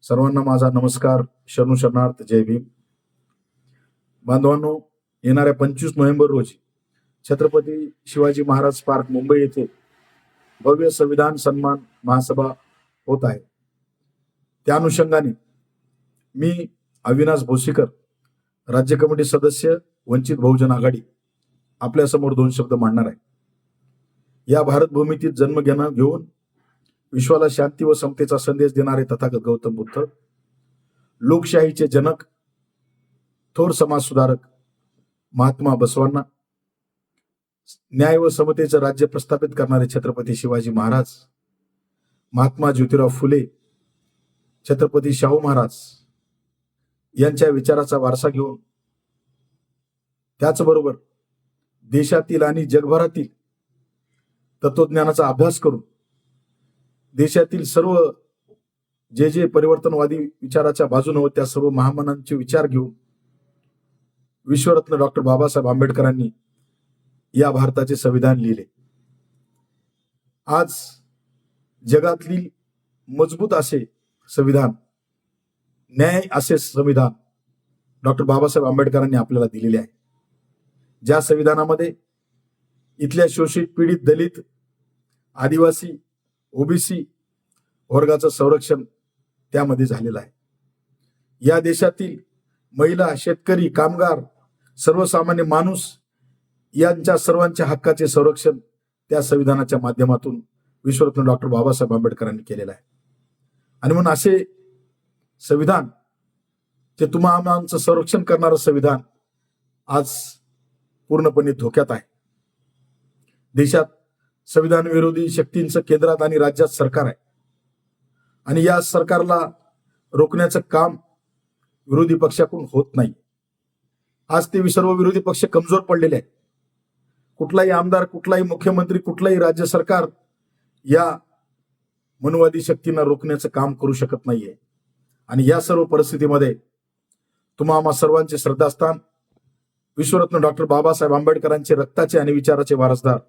सर्वांना माझा नमस्कार, शरणू शरणार्थ, जय भीम. बांधवांनो, येणाऱ्या 25 नोव्हेंबर रोजी छत्रपती शिवाजी महाराज पार्क मुंबई येथे भव्य संविधान सन्मान महासभा होत आहे. त्या अनुषंगाने मी अविनाश भोसीकर, राज्य कमिटी सदस्य, वंचित बहुजन आघाडी, आपल्यासमोर 2 शब्द मांडणार आहे. या भारत भूमीतील जन्म घेऊन विश्वाला शांती व समतेचा संदेश देणारे तथागत गौतम बुद्ध, लोकशाहीचे जनक, थोर समाज सुधारक महात्मा बसवांना, न्याय व समतेचं राज्य प्रस्थापित करणारे छत्रपती शिवाजी महाराज, महात्मा ज्योतिराव फुले, छत्रपती शाहू महाराज यांच्या विचाराचा वारसा घेऊन, त्याचबरोबर देशातील आणि जगभरातील तत्वज्ञानाचा अभ्यास करून देशातील सर्व जे परिवर्तनवादी विचाराच्या बाजूने होत्या त्या सर्व महामानवांचे विचार घेऊन विश्वरत्न डॉक्टर बाबासाहेब आंबेडकरांनी या भारताचे संविधान लिहिले. आज जगातील मजबूत असे संविधान, न्याय असे संविधान डॉक्टर बाबासाहेब आंबेडकरांनी आपल्याला दिलेले आहे. ज्या संविधानामध्ये इथल्या शोषित, पीडित, दलित, आदिवासी, ओबीसी वर्गाचं संरक्षण त्यामध्ये झालेलं आहे. या देशातील महिला, शेतकरी, कामगार, सर्वसामान्य माणूस यांच्या सर्वांच्या हक्काचे संरक्षण त्या संविधानाच्या माध्यमातून विश्वरत्न डॉक्टर बाबासाहेब आंबेडकरांनी केलेलं आहे. आणि म्हणून असे संविधान, ते तुम्हालांचं संरक्षण करणारं संविधान आज पूर्णपणे धोक्यात आहे. देशात संविधान विरोधी शक्तींचं केंद्रात आणि राज्यात सरकार आहे आणि या सरकारला रोखण्याचं काम विरोधी पक्षाकडून होत नाही. आज ते सर्व विरोधी पक्ष कमजोर पडलेले आहेत. कुठलाही आमदार, कुठलाही मुख्यमंत्री, कुठलाही राज्य सरकार या मनुवादी शक्तींना रोखण्याचं काम करू शकत नाहीये. आणि या सर्व परिस्थितीमध्ये तुम्हा सर्वांचे श्रद्धास्थान विश्वरत्न डॉक्टर बाबासाहेब आंबेडकरांचे रक्ताचे आणि विचाराचे वारसदार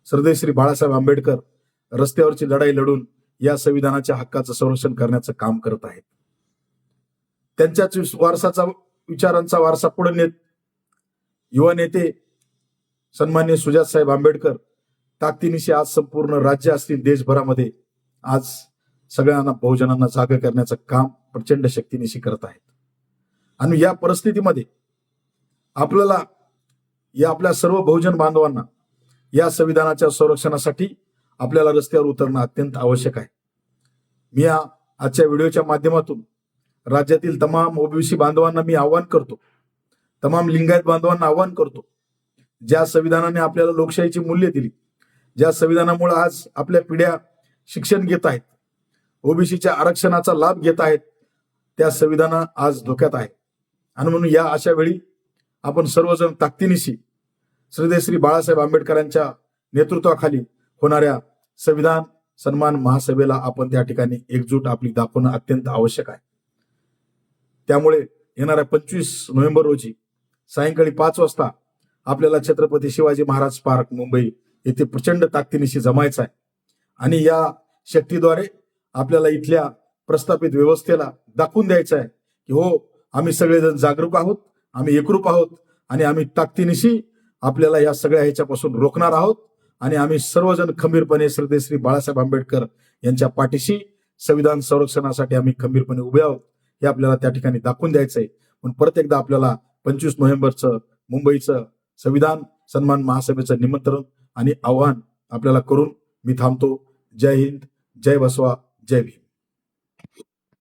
श्रद्धेय श्री बाळासाहेब आंबेडकर रस्त्यावरची लढाई लढून या संविधानाच्या हक्काचं संरक्षण करण्याचं काम करत आहेत. त्यांच्याच विचारांचा वारसा पुढे नेत युवा नेते सन्माननीय सुजातसाहेब आंबेडकर ताकदीनिशी आज संपूर्ण राज्य असतील देशभरामध्ये आज सगळ्यांना, बहुजनांना जागा करण्याचं काम प्रचंड शक्तीनिशी करत आहेत. आणि या परिस्थितीमध्ये आपल्याला, या आपल्या सर्व बहुजन बांधवांना या संविधानाच्या संरक्षणासाठी आपल्याला रस्त्यावर उतरणं अत्यंत आवश्यक आहे. मी या आजच्या व्हिडिओच्या माध्यमातून राज्यातील तमाम ओबीसी बांधवांना मी आवाहन करतो, तमाम लिंगायत बांधवांना आवाहन करतो, ज्या संविधानाने आपल्याला लोकशाहीची मूल्य दिली, ज्या संविधानामुळे आज आपल्या पिढ्या शिक्षण घेत आहेत, ओबीसीच्या आरक्षणाचा लाभ घेत आहेत, त्या संविधान आज धोक्यात आहे. आणि म्हणून या अशा वेळी आपण सर्वजण ताकदीनिशी श्रद्धेय श्री बाळासाहेब आंबेडकरांच्या नेतृत्वाखाली होणाऱ्या संविधान सन्मान महासभेला आपण त्या ठिकाणी एकजूट आपली दाखवणं अत्यंत आवश्यक आहे. त्यामुळे येणाऱ्या 25 नोव्हेंबर रोजी सायंकाळी 5 वाजता आपल्याला छत्रपती शिवाजी महाराज पार्क मुंबई येथे प्रचंड ताकदीनिशी जमायचं आहे. आणि या शक्तीद्वारे आपल्याला इथल्या प्रस्थापित व्यवस्थेला दाखवून द्यायचं आहे की हो, आम्ही सगळेजण जागरूक आहोत, आम्ही एकरूप आहोत आणि आम्ही ताकदीनिशी आपल्याला या सगळ्या ह्याच्यापासून रोखणार आहोत. आणि आम्ही सर्वजण खंबीरपणे श्रद्धेय श्री बाळासाहेब आंबेडकर यांच्या पाठीशी संविधान संरक्षणासाठी आम्ही खंबीरपणे उभे आहोत, हे आपल्याला त्या ठिकाणी दाखवून द्यायचं आहे. पण परत एकदा आपल्याला 25 नोव्हेंबरचं मुंबईचं संविधान सन्मान महासभेचं निमंत्रण आणि आव्हान आपल्याला करून मी थांबतो. जय हिंद, जय बसवा, जय भीम.